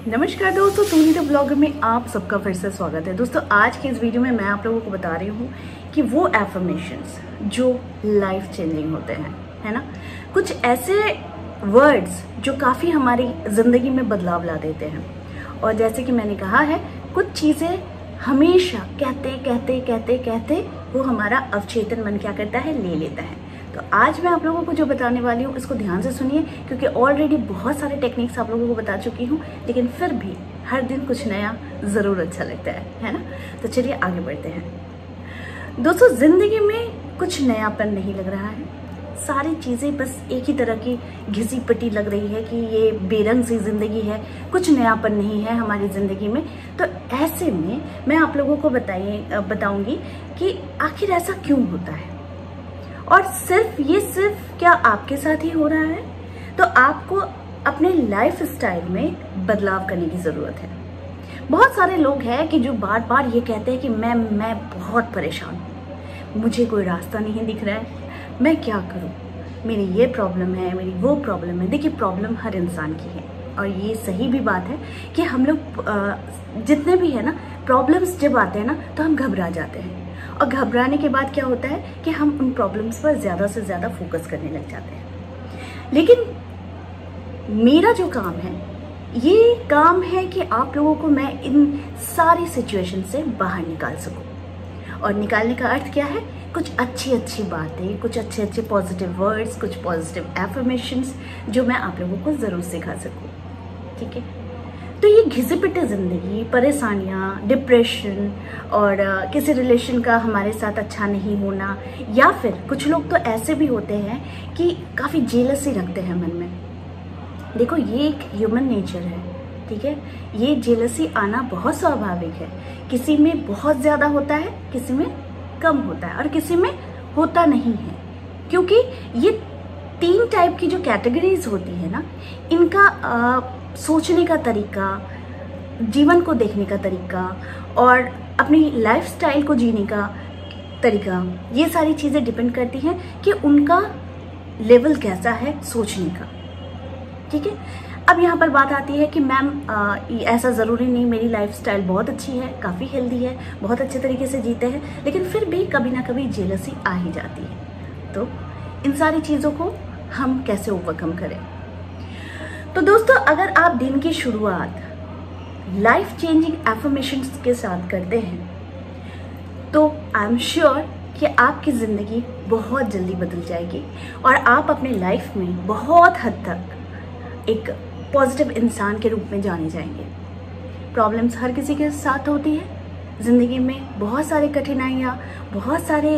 नमस्कार दोस्तों, Soni the blogger में आप सबका फिर से स्वागत है। दोस्तों आज के इस वीडियो में मैं आप लोगों को बता रही हूँ कि वो एफर्मेशंस जो लाइफ चेंजिंग होते हैं, है ना। कुछ ऐसे वर्ड्स जो काफ़ी हमारी ज़िंदगी में बदलाव ला देते हैं। और जैसे कि मैंने कहा है, कुछ चीज़ें हमेशा कहते कहते कहते कहते वो हमारा अवचेतन मन क्या करता है, ले लेता है। तो आज मैं आप लोगों को जो बताने वाली हूँ इसको ध्यान से सुनिए, क्योंकि ऑलरेडी बहुत सारे टेक्निक्स आप लोगों को बता चुकी हूँ, लेकिन फिर भी हर दिन कुछ नया ज़रूर अच्छा लगता है ना। तो चलिए आगे बढ़ते हैं। दोस्तों ज़िंदगी में कुछ नयापन नहीं लग रहा है, सारी चीज़ें बस एक ही तरह की घिसी पिटी लग रही है कि ये बेरंग सी ज़िंदगी है, कुछ नयापन नहीं है हमारी ज़िंदगी में। तो ऐसे में मैं आप लोगों को बताऊंगी कि आखिर ऐसा क्यों होता है, और सिर्फ क्या आपके साथ ही हो रहा है। तो आपको अपने लाइफ स्टाइल में बदलाव करने की ज़रूरत है। बहुत सारे लोग हैं कि जो बार बार ये कहते हैं कि मैं बहुत परेशान हूँ, मुझे कोई रास्ता नहीं दिख रहा है, मैं क्या करूँ, मेरी ये प्रॉब्लम है, मेरी वो प्रॉब्लम है। देखिए, प्रॉब्लम हर इंसान की है, और ये सही भी बात है कि हम लोग जितने भी है ना, प्रॉब्लम्स जब आते हैं ना तो हम घबरा जाते हैं, और घबराने के बाद क्या होता है कि हम उन प्रॉब्लम्स पर ज़्यादा से ज़्यादा फोकस करने लग जाते हैं। लेकिन मेरा जो काम है, ये काम है कि आप लोगों को मैं इन सारी सिचुएशन से बाहर निकाल सकूं। और निकालने का अर्थ क्या है, कुछ अच्छी बातें, कुछ अच्छे पॉजिटिव वर्ड्स, कुछ पॉजिटिव एफर्मेशंस जो मैं आप लोगों को ज़रूर सिखा सकूं। ठीक है, तो ये घिसे पिटे ज़िंदगी, परेशानियाँ, डिप्रेशन और किसी रिलेशन का हमारे साथ अच्छा नहीं होना, या फिर कुछ लोग तो ऐसे भी होते हैं कि काफ़ी जेलसी रखते हैं मन में। देखो, ये एक ह्यूमन नेचर है, ठीक है। ये जेलसी आना बहुत स्वाभाविक है। किसी में बहुत ज़्यादा होता है, किसी में कम होता है, और किसी में होता नहीं है। क्योंकि ये 3 टाइप की जो कैटेगरीज होती है ना, इनका सोचने का तरीका, जीवन को देखने का तरीका और अपनी लाइफस्टाइल को जीने का तरीका, ये सारी चीज़ें डिपेंड करती हैं कि उनका लेवल कैसा है सोचने का। ठीक है, अब यहाँ पर बात आती है कि मैम ऐसा ज़रूरी नहीं, मेरी लाइफस्टाइल बहुत अच्छी है, काफ़ी हेल्दी है, बहुत अच्छे तरीके से जीते हैं, लेकिन फिर भी कभी ना कभी जेलसी आ ही जाती है। तो इन सारी चीज़ों को हम कैसे ओवरकम करें। तो दोस्तों, अगर आप दिन की शुरुआत लाइफ चेंजिंग एफर्मेशंस के साथ करते हैं तो आई एम श्योर कि आपकी ज़िंदगी बहुत जल्दी बदल जाएगी, और आप अपने लाइफ में बहुत हद तक एक पॉजिटिव इंसान के रूप में जाने जाएंगे। प्रॉब्लम्स हर किसी के साथ होती है ज़िंदगी में, बहुत सारी कठिनाइयाँ, बहुत सारे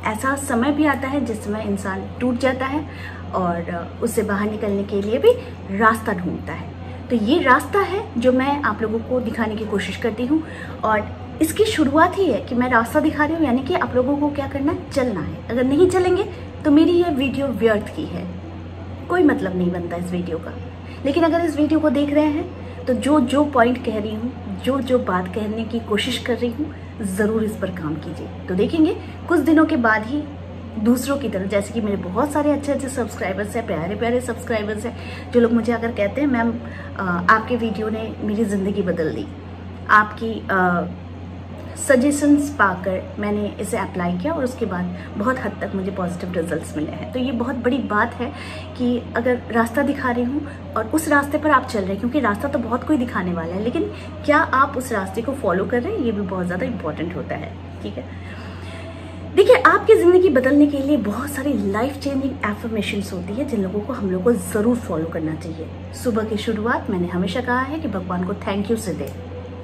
ऐसा समय भी आता है जिस समय इंसान टूट जाता है और उससे बाहर निकलने के लिए भी रास्ता ढूंढता है। तो ये रास्ता है जो मैं आप लोगों को दिखाने की कोशिश करती हूँ, और इसकी शुरुआत ही है कि मैं रास्ता दिखा रही हूँ, यानी कि आप लोगों को क्या करना है, चलना है। अगर नहीं चलेंगे तो मेरी ये वीडियो व्यर्थ की है, कोई मतलब नहीं बनता इस वीडियो का। लेकिन अगर इस वीडियो को देख रहे हैं तो जो पॉइंट कह रही हूँ, जो बात कहने की कोशिश कर रही हूँ, ज़रूर इस पर काम कीजिए। तो देखेंगे कुछ दिनों के बाद ही दूसरों की तरह, जैसे कि मेरे बहुत सारे अच्छे सब्सक्राइबर्स हैं, प्यारे सब्सक्राइबर्स हैं, जो लोग मुझे अगर कहते हैं मैम आपके वीडियो ने मेरी ज़िंदगी बदल दी, आपकी सजेशंस पाकर मैंने इसे अप्लाई किया और उसके बाद बहुत हद तक मुझे पॉजिटिव रिजल्ट्स मिले हैं। तो ये बहुत बड़ी बात है कि अगर रास्ता दिखा रही हूँ और उस रास्ते पर आप चल रहे हैं, क्योंकि रास्ता तो बहुत कोई दिखाने वाला है, लेकिन क्या आप उस रास्ते को फॉलो कर रहे हैं, ये भी बहुत ज़्यादा इंपॉर्टेंट होता है। ठीक है, देखिए, आपकी ज़िंदगी बदलने के लिए बहुत सारी लाइफ चेंजिंग एफर्मेशंस होती है जिन लोगों को हम लोग को ज़रूर फॉलो करना चाहिए। सुबह की शुरुआत मैंने हमेशा कहा है कि भगवान को थैंक यू से दे।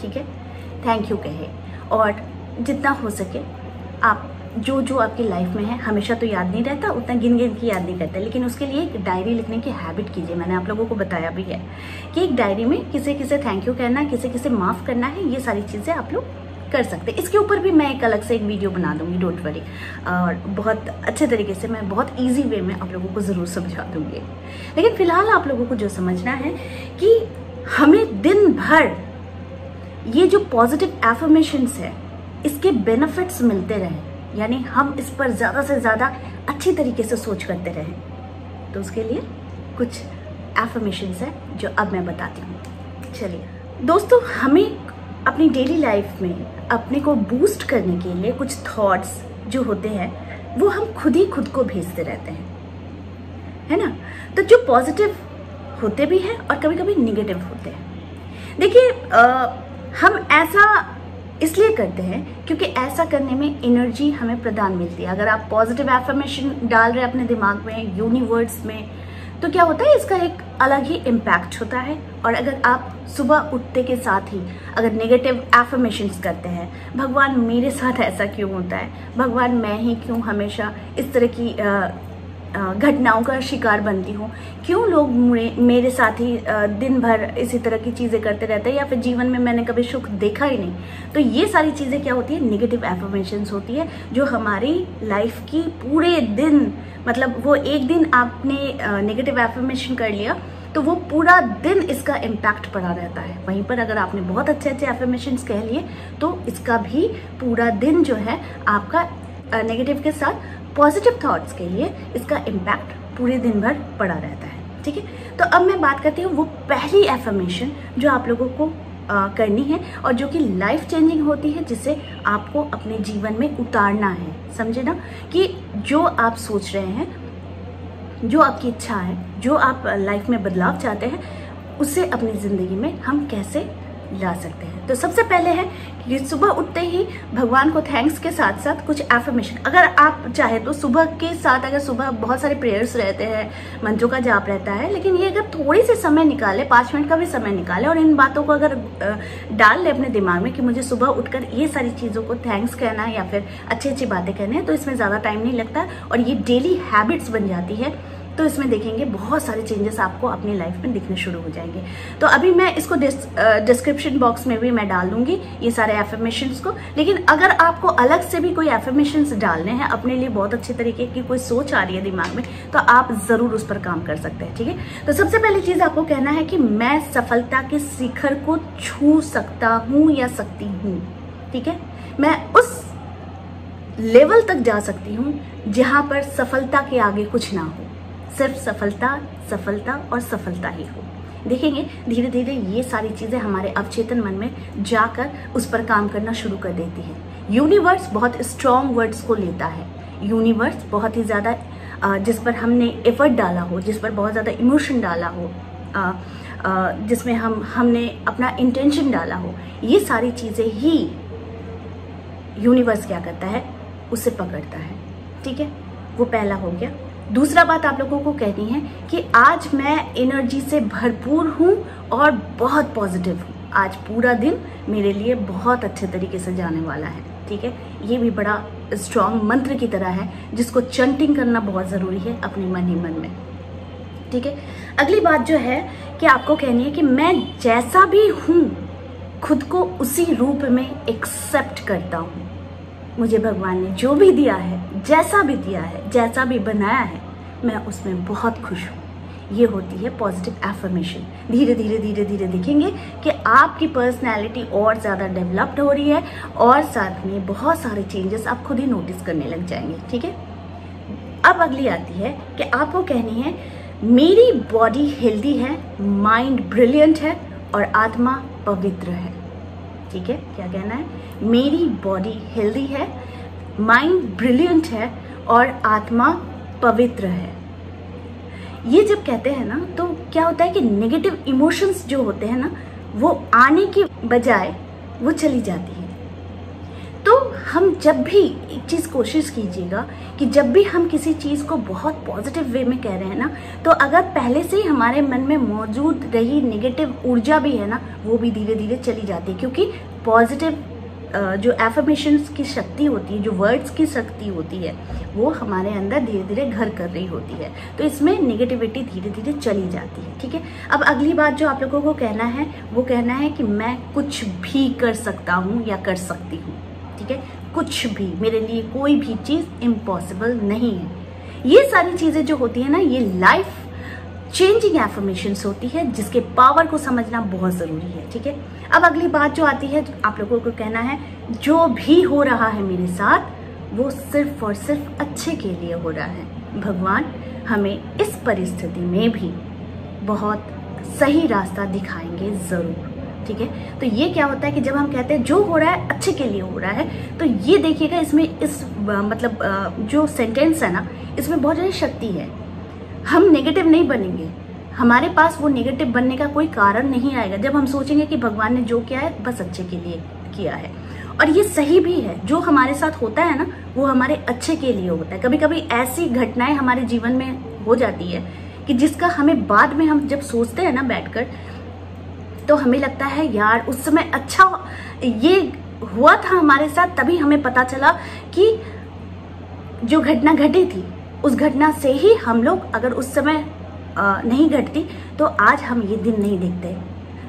ठीक है, थैंक यू कहे, और जितना हो सके आप जो आपकी लाइफ में है, हमेशा तो याद नहीं रहता, उतना गिन के याद नहीं करते, लेकिन उसके लिए एक डायरी लिखने की हैबिट कीजिए। मैंने आप लोगों को बताया भी है कि एक डायरी में किसे थैंक यू कहना है, किसे माफ़ करना है, ये सारी चीज़ें आप लोग कर सकते हैं। इसके ऊपर भी मैं एक अलग से एक वीडियो बना दूंगी, डोंट वरी, और बहुत अच्छे तरीके से मैं बहुत ईजी वे में आप लोगों को ज़रूर समझा दूंगी। लेकिन फिलहाल आप लोगों को जो समझना है कि हमें दिन भर ये जो पॉजिटिव एफर्मेशंस है, इसके बेनिफिट्स मिलते रहें, यानी हम इस पर ज़्यादा से ज़्यादा अच्छी तरीके से सोच करते रहें। तो उसके लिए कुछ एफर्मेशंस है जो अब मैं बताती हूँ। चलिए दोस्तों, हमें अपनी डेली लाइफ में अपने को बूस्ट करने के लिए कुछ थॉट्स जो होते हैं वो हम खुद ही खुद को भेजते रहते हैं, है ना। तो जो पॉजिटिव होते भी हैं और कभी कभी निगेटिव होते हैं। देखिए हम ऐसा इसलिए करते हैं क्योंकि ऐसा करने में एनर्जी हमें प्रदान मिलती है। अगर आप पॉजिटिव एफर्मेशन डाल रहे हैं अपने दिमाग में, यूनिवर्स में, तो क्या होता है, इसका एक अलग ही इम्पैक्ट होता है। और अगर आप सुबह उठते के साथ ही अगर नेगेटिव एफर्मेशंस करते हैं, भगवान मेरे साथ ऐसा क्यों होता है, भगवान मैं ही क्यों हमेशा इस तरह की घटनाओं का शिकार बनती हूँ, क्यों लोग मेरे साथ ही दिन भर इसी तरह की चीज़ें करते रहते हैं, या फिर जीवन में मैंने कभी सुख देखा ही नहीं। तो ये सारी चीज़ें क्या होती है, नेगेटिव एफर्मेशंस होती है, जो हमारी लाइफ की पूरे दिन, मतलब वो एक दिन आपने नेगेटिव एफर्मेशन कर लिया तो वो पूरा दिन इसका इम्पैक्ट पड़ा रहता है। वहीं पर अगर आपने बहुत अच्छे अच्छे एफर्मेशंस कह लिए तो इसका भी पूरा दिन जो है आपका नेगेटिव के साथ पॉजिटिव थॉट्स के लिए इसका इम्पैक्ट पूरे दिन भर पड़ा रहता है। ठीक है, तो अब मैं बात करती हूँ वो पहली एफर्मेशन जो आप लोगों को करनी है और जो कि लाइफ चेंजिंग होती है, जिसे आपको अपने जीवन में उतारना है। समझे ना, कि जो आप सोच रहे हैं, जो आपकी इच्छा है, जो आप लाइफ में बदलाव चाहते हैं, उसे अपनी ज़िंदगी में हम कैसे ला सकते हैं। तो सबसे पहले है कि सुबह उठते ही भगवान को थैंक्स के साथ साथ कुछ एफर्मेशन, अगर आप चाहे तो सुबह के साथ, अगर सुबह बहुत सारे प्रेयर्स रहते हैं, मंत्रों का जाप रहता है, लेकिन ये अगर थोड़ी सी समय निकाले, 5 मिनट का भी समय निकाले और इन बातों को अगर डाल ले अपने दिमाग में कि मुझे सुबह उठकर ये सारी चीज़ों को थैंक्स कहना है या फिर अच्छी अच्छी बातें कहनी है, तो इसमें ज़्यादा टाइम नहीं लगता और ये डेली हैबिट्स बन जाती है। तो इसमें देखेंगे बहुत सारे चेंजेस आपको अपनी लाइफ में दिखने शुरू हो जाएंगे। तो अभी मैं इसको डिस्क्रिप्शन बॉक्स में भी मैं डाल दूंगी ये सारे एफर्मेशंस को। लेकिन अगर आपको अलग से भी कोई एफर्मेशंस डालने हैं, अपने लिए बहुत अच्छे तरीके की कोई सोच आ रही है दिमाग में, तो आप जरूर उस पर काम कर सकते हैं। ठीक है, तो सबसे पहली चीज आपको कहना है कि मैं सफलता के शिखर को छू सकता हूँ या सकती हूँ। ठीक है, मैं उस लेवल तक जा सकती हूँ जहां पर सफलता के आगे कुछ ना हो, सिर्फ सफलता, सफलता और सफलता ही हो। देखेंगे धीरे धीरे ये सारी चीज़ें हमारे अवचेतन मन में जाकर उस पर काम करना शुरू कर देती है। यूनिवर्स बहुत स्ट्रॉन्ग वर्ड्स को लेता है। यूनिवर्स बहुत ही ज़्यादा जिस पर हमने एफर्ट डाला हो, जिस पर बहुत ज़्यादा इमोशन डाला हो, जिसमें हमने अपना इंटेंशन डाला हो, ये सारी चीज़ें ही यूनिवर्स क्या करता है, उसे पकड़ता है। ठीक है, वो पहला हो गया। दूसरा बात आप लोगों को कहनी है कि आज मैं एनर्जी से भरपूर हूँ और बहुत पॉजिटिव हूँ। आज पूरा दिन मेरे लिए बहुत अच्छे तरीके से जाने वाला है। ठीक है, ये भी बड़ा स्ट्रॉन्ग मंत्र की तरह है जिसको चैंटिंग करना बहुत ज़रूरी है अपने मन ही मन में। ठीक है, अगली बात जो है कि आपको कहनी है कि मैं जैसा भी हूँ खुद को उसी रूप में एक्सेप्ट करता हूँ। मुझे भगवान ने जो भी दिया है, जैसा भी दिया है, जैसा भी बनाया है, मैं उसमें बहुत खुश हूँ। ये होती है पॉजिटिव एफर्मेशन। धीरे धीरे धीरे धीरे देखेंगे कि आपकी पर्सनैलिटी और ज़्यादा डेवलप्ड हो रही है और साथ में बहुत सारे चेंजेस आप खुद ही नोटिस करने लग जाएंगे। ठीक है, अब अगली आती है कि आपको कहनी है मेरी बॉडी हेल्दी है, माइंड ब्रिलियंट है और आत्मा पवित्र है। ठीक है, क्या कहना है, मेरी बॉडी हेल्दी है, माइंड ब्रिलियंट है और आत्मा पवित्र है। ये जब कहते हैं ना तो क्या होता है कि नेगेटिव इमोशंस जो होते हैं ना, वो आने की बजाय वो चली जाती है। तो हम जब भी एक चीज़ कोशिश कीजिएगा कि जब भी हम किसी चीज़ को बहुत पॉजिटिव वे में कह रहे हैं ना, तो अगर पहले से ही हमारे मन में मौजूद रही नेगेटिव ऊर्जा भी है ना, वो भी धीरे धीरे चली जाती है। क्योंकि पॉजिटिव जो एफर्मेशंस की शक्ति होती है, जो वर्ड्स की शक्ति होती है, वो हमारे अंदर धीरे धीरे घर कर रही होती है। तो इसमें नेगेटिविटी धीरे धीरे चली जाती है। ठीक है, अब अगली बात जो आप लोगों को कहना है वो कहना है कि मैं कुछ भी कर सकता हूँ या कर सकती हूँ। ठीक है, कुछ भी, मेरे लिए कोई भी चीज़ इम्पॉसिबल नहीं है। ये सारी चीज़ें जो होती है ना, ये लाइफ चेंजिंग एफर्मेशंस होती है जिसके पावर को समझना बहुत ज़रूरी है। ठीक है, अब अगली बात जो आती है, आप लोगों को कहना है जो भी हो रहा है मेरे साथ वो सिर्फ और सिर्फ अच्छे के लिए हो रहा है। भगवान हमें इस परिस्थिति में भी बहुत सही रास्ता दिखाएंगे जरूर। ठीक है, तो ये क्या होता है कि जब हम कहते हैं जो हो रहा है अच्छे के लिए हो रहा है, तो ये देखिएगा इसमें जो सेंटेंस है ना, इसमें बहुत ज़्यादा शक्ति है। हम नेगेटिव नहीं बनेंगे, हमारे पास वो नेगेटिव बनने का कोई कारण नहीं आएगा जब हम सोचेंगे कि भगवान ने जो किया है बस अच्छे के लिए किया है। और ये सही भी है, जो हमारे साथ होता है ना वो हमारे अच्छे के लिए होता है। कभी कभी ऐसी घटनाएं हमारे जीवन में हो जाती है कि जिसका हमें बाद में हम जब सोचते हैं ना बैठकर, तो हमें लगता है यार उस समय अच्छा ये हुआ था हमारे साथ, तभी हमें पता चला कि जो घटना घटी थी उस घटना से ही हम लोग अगर उस समय नहीं घटती तो आज हम ये दिन नहीं देखते।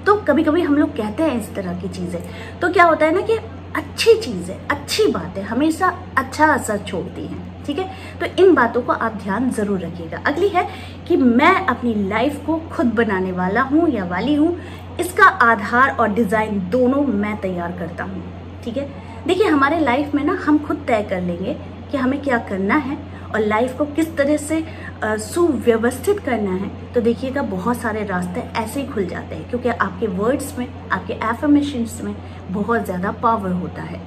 तो कभी कभी हम लोग कहते हैं इस तरह की चीजें, तो क्या होता है ना कि अच्छी चीजें, अच्छी बातें हमेशा अच्छा असर छोड़ती हैं। ठीक है, तो इन बातों को आप ध्यान जरूर रखिएगा। अगली है कि मैं अपनी लाइफ को खुद बनाने वाला हूँ या वाली हूँ, इसका आधार और डिजाइन दोनों मैं तैयार करता हूँ। ठीक है, देखिए हमारे लाइफ में ना हम खुद तय कर लेंगे कि हमें क्या करना है और लाइफ को किस तरह से सुव्यवस्थित करना है। तो देखिएगा बहुत सारे रास्ते ऐसे ही खुल जाते हैं, क्योंकि आपके वर्ड्स में, आपके एफर्मेशंस में बहुत ज़्यादा पावर होता है।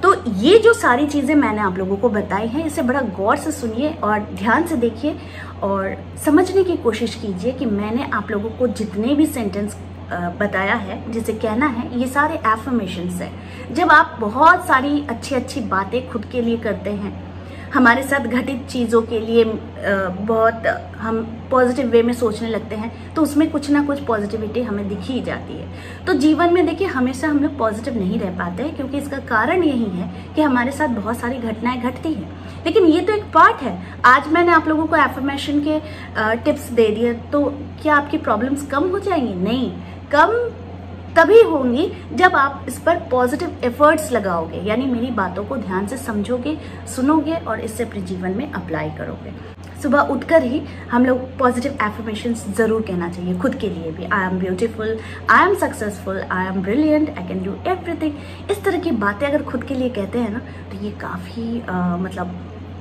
तो ये जो सारी चीज़ें मैंने आप लोगों को बताई हैं, इसे बड़ा गौर से सुनिए और ध्यान से देखिए और समझने की कोशिश कीजिए कि मैंने आप लोगों को जितने भी सेंटेंस बताया है, जिसे कहना है, ये सारे एफर्मेशंस हैं। जब आप बहुत सारी अच्छी अच्छी बातें खुद के लिए करते हैं, हमारे साथ घटित चीज़ों के लिए बहुत हम पॉजिटिव वे में सोचने लगते हैं, तो उसमें कुछ ना कुछ पॉजिटिविटी हमें दिख ही जाती है। तो जीवन में देखिए हमेशा हम लोग पॉजिटिव नहीं रह पाते हैं, क्योंकि इसका कारण यही है कि हमारे साथ बहुत सारी घटनाएं घटती हैं। लेकिन ये तो एक पार्ट है। आज मैंने आप लोगों को एफर्मेशन के टिप्स दे दिए, तो क्या आपकी प्रॉब्लम्स कम हो जाएंगी? नहीं, कम तभी होंगी जब आप इस पर पॉजिटिव एफर्ट्स लगाओगे, यानी मेरी बातों को ध्यान से समझोगे, सुनोगे और इससे अपने जीवन में अप्लाई करोगे। सुबह उठकर ही हम लोग पॉजिटिव एफर्मेशंस जरूर कहना चाहिए खुद के लिए भी। I am beautiful, I am successful, I am brilliant, I can do everything. इस तरह की बातें अगर खुद के लिए कहते हैं ना, तो ये काफ़ी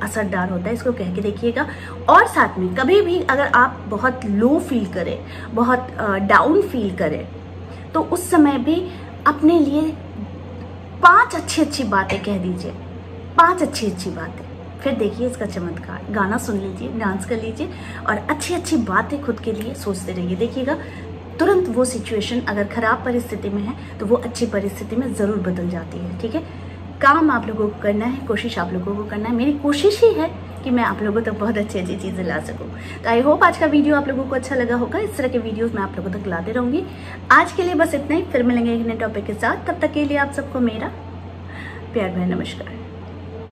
असरदार होता है। इसको कह के देखिएगा। और साथ में कभी भी अगर आप बहुत लो फील करें, बहुत डाउन फील करें, तो उस समय भी अपने लिए 5 अच्छी बातें कह दीजिए, 5 अच्छी बातें। फिर देखिए इसका चमत्कार। गाना सुन लीजिए, डांस कर लीजिए और अच्छी बातें खुद के लिए सोचते रहिए। देखिएगा तुरंत वो सिचुएशन अगर खराब परिस्थिति में है तो वो अच्छी परिस्थिति में ज़रूर बदल जाती है। ठीक है, काम आप लोगों को करना है, कोशिश आप लोगों को करना है। मेरी कोशिश ही है कि मैं आप लोगों तक बहुत अच्छी चीज़ें ला सकूं। तो आई होप आज का वीडियो आप लोगों को अच्छा लगा होगा। इस तरह के वीडियोस मैं आप लोगों तक लाते रहूंगी। आज के लिए बस इतना ही, फिर मिलेंगे एक नए टॉपिक के साथ। तब तक के लिए आप सबको मेरा प्यार भरा नमस्कार।